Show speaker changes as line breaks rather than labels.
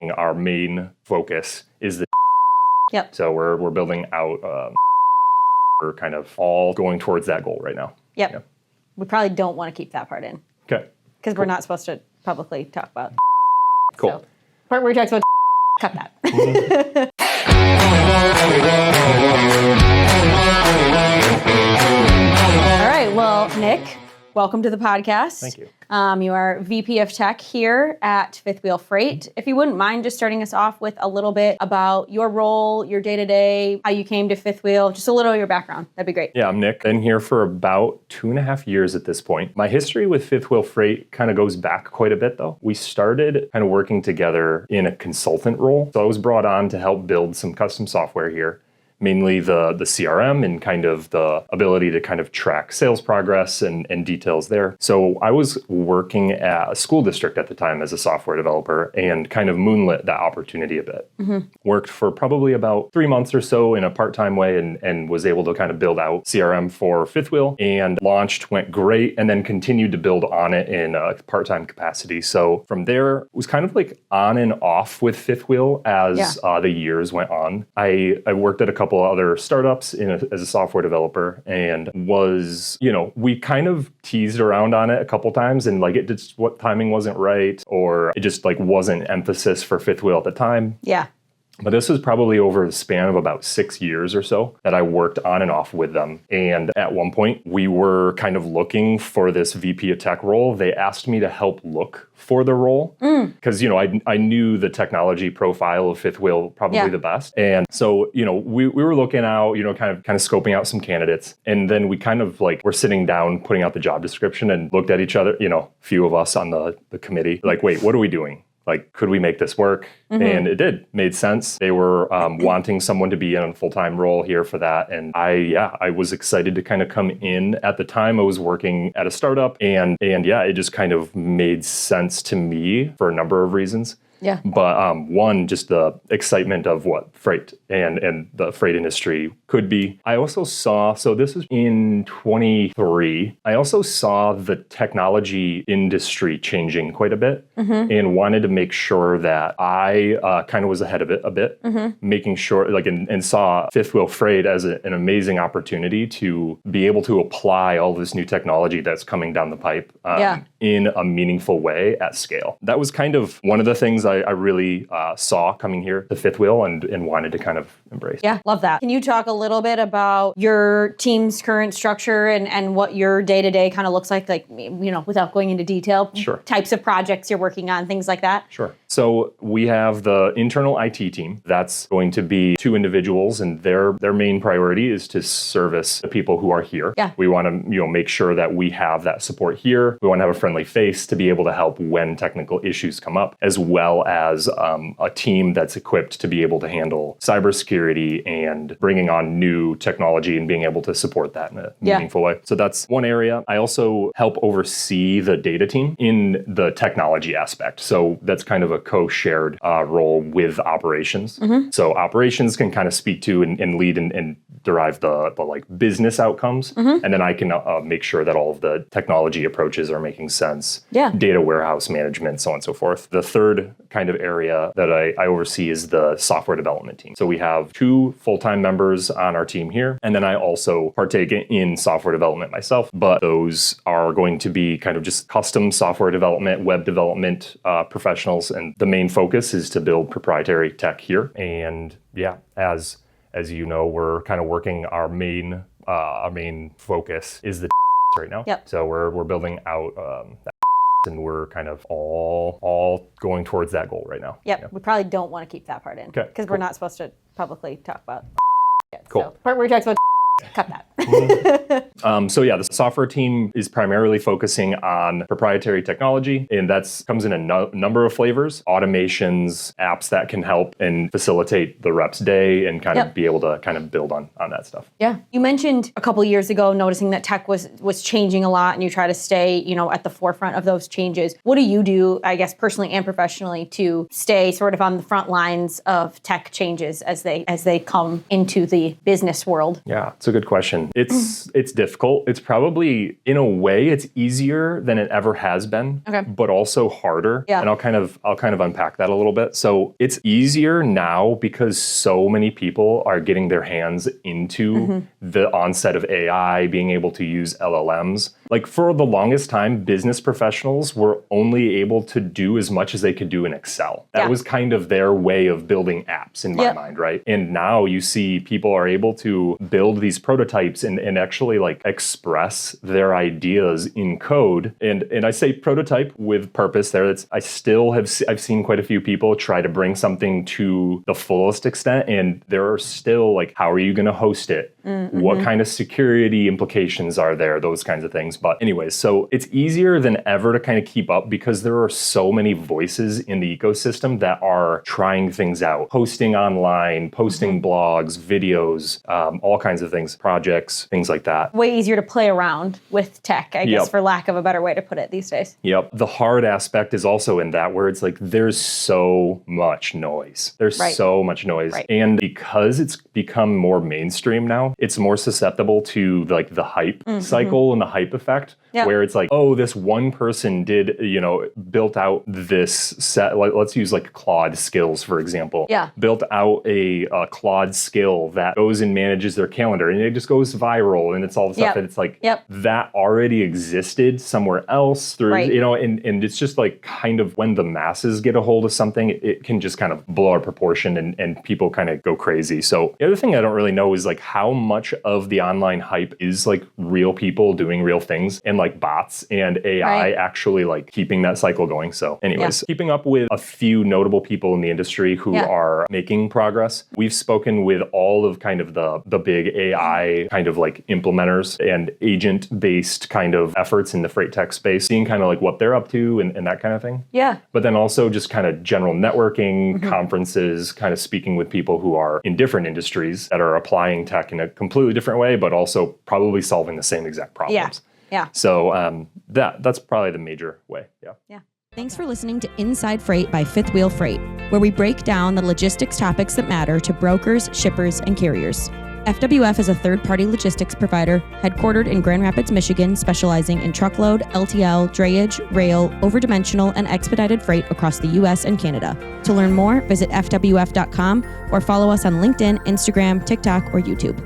Our main focus is the
Yep.
So we're building out, we're kind of all going towards that goal right now.
Yep. We probably don't want to keep that part in.
Okay.
Because we're not supposed to publicly talk about.
Cool.
So, part where he talks about cut that. All right. Well, Nick, welcome to the podcast.
Thank you.
You are VP of Tech here at Fifth Wheel Freight. If you wouldn't mind just starting us off with a little bit about your role, your day-to-day, how you came to Fifth Wheel, just a little of your background. That'd be great.
Yeah, I'm Nick. Been here for about 2.5 years at this point. My history with Fifth Wheel Freight kind of goes back quite a bit though. We started kind of working together in a consultant role. So I was brought on to help build some custom software here. Mainly the CRM and kind of the ability to kind of track sales progress and details there. So I was working at a school district at the time as a software developer and kind of moonlit that opportunity a bit. Worked for probably about 3 months or so in a part-time way and was able to kind of build out CRM for Fifth Wheel and launched, went great, and then continued to build on it in a part-time capacity. So from there, it was kind of like on and off with Fifth Wheel as the years went on. I worked at a couple other startups as a software developer and was, we kind of teased around on it a couple times and like it just, what timing wasn't right or it just like wasn't emphasis for Fifth Wheel at the time.
Yeah.
But this was probably over the span of about 6 years or so that I worked on and off with them. And at one point, we were kind of looking for this VP of Tech role. They asked me to help look for the role because, I knew the technology profile of Fifth Wheel probably the best. And so, we were looking out, kind of scoping out some candidates. And then we kind of like were sitting down, putting out the job description and looked at each other, a few of us on the committee, like, wait, what are we doing? Like, could we make this work? And it did. Made sense. They were wanting someone to be in a full-time role here for that. And I was excited to kind of come in. At the time, I was working at a startup. And it just kind of made sense to me for a number of reasons.
Yeah.
But one, just the excitement of what freight and the freight industry could be. I also saw, so this was in 23, I also saw the technology industry changing quite a bit and wanted to make sure that I kind of was ahead of it a bit, making sure, and saw Fifth Wheel Freight as an amazing opportunity to be able to apply all this new technology that's coming down the pipe in a meaningful way at scale. That was kind of one of the things I really saw coming here to Fifth Wheel and wanted to kind of embrace.
Yeah, love that. Can you talk a little bit about your team's current structure and what your day-to-day kind of looks like, without going into detail?
Sure.
Types of projects you're working on, things like that?
Sure. So we have the internal IT team. That's going to be 2 individuals, and their main priority is to service the people who are here.
Yeah.
We want to make sure that we have that support here. We want to have a friendly face to be able to help when technical issues come up, as well as a team that's equipped to be able to handle cybersecurity and bringing on new technology and being able to support that in a meaningful way. So that's one area. I also help oversee the data team in the technology aspect. So that's kind of a co-shared role with operations. So operations can kind of speak to and lead and derive the like business outcomes. And then I can make sure that all of the technology approaches are making sense.
Yeah.
Data warehouse management, so on and so forth. The third kind of area that I oversee is the software development team. So we have 2 full-time members on our team here. And then I also partake in software development myself, but those are going to be kind of just custom software development, web development professionals. And the main focus is to build proprietary tech here. And as you know, we're kind of working our main focus is the right now.
Yep.
So we're building out that and we're kind of all going towards that goal right now.
Yep. Yeah. We probably don't want to keep that part in because we're not supposed to publicly talk about yet.
Cool.
So part where he talks about cut that.
The software team is primarily focusing on proprietary technology, and that comes in a number of flavors, automations, apps that can help and facilitate the rep's day and kind of be able to kind of build on that stuff.
Yeah. You mentioned a couple of years ago noticing that tech was changing a lot and you try to stay, at the forefront of those changes. What do you do, I guess, personally and professionally to stay sort of on the front lines of tech changes as they come into the business world?
Yeah, it's a good good question. It's difficult. It's probably, in a way, it's easier than it ever has been, but also harder.
Yeah.
And I'll kind of unpack that a little bit. So it's easier now because so many people are getting their hands into the onset of AI, being able to use LLMs. Like for the longest time, business professionals were only able to do as much as they could do in Excel. That was kind of their way of building apps in my mind, right? And now you see people are able to build these prototypes and actually like express their ideas in code. And I say prototype with purpose there. I've seen quite a few people try to bring something to the fullest extent, and there are still like, how are you going to host it? What kind of security implications are there? Those kinds of things. But anyways, so it's easier than ever to kind of keep up because there are so many voices in the ecosystem that are trying things out, posting online, posting blogs, videos, all kinds of things, projects, things like that.
Way easier to play around with tech, I guess, for lack of a better way to put it these days.
Yep. The hard aspect is also in that where it's like, there's so much noise. There's so much noise. And because it's become more mainstream now, it's more susceptible to like the hype cycle and the hype effect, where it's like, oh, this one person did, built out this set. Let's use like Claude skills, for example. Built out a Claude skill that goes and manages their calendar, and it just goes viral, and it's all the stuff that it's like that already existed somewhere else through, and it's just like kind of when the masses get a hold of something, it can just kind of blow out of proportion and people kind of go crazy. So the other thing I don't really know is like how much of the online hype is like real people doing real things and like bots and AI actually like keeping that cycle going. So anyways, keeping up with a few notable people in the industry who are making progress. We've spoken with all of kind of the big AI kind of like implementers and agent-based kind of efforts in the freight tech space, seeing kind of like what they're up to and that kind of thing. But then also just kind of general networking, conferences, kind of speaking with people who are in different industries that are applying tech in a completely different way, but also probably solving the same exact problems. So that's probably the major way.
Thanks for listening to Inside Freight by Fifth Wheel Freight, where we break down the logistics topics that matter to brokers, shippers, and carriers. FWF is a third-party logistics provider headquartered in Grand Rapids, Michigan, specializing in truckload, LTL, drayage, rail, overdimensional, and expedited freight across the U.S. and Canada. To learn more, visit FWF.com or follow us on LinkedIn, Instagram, TikTok, or YouTube.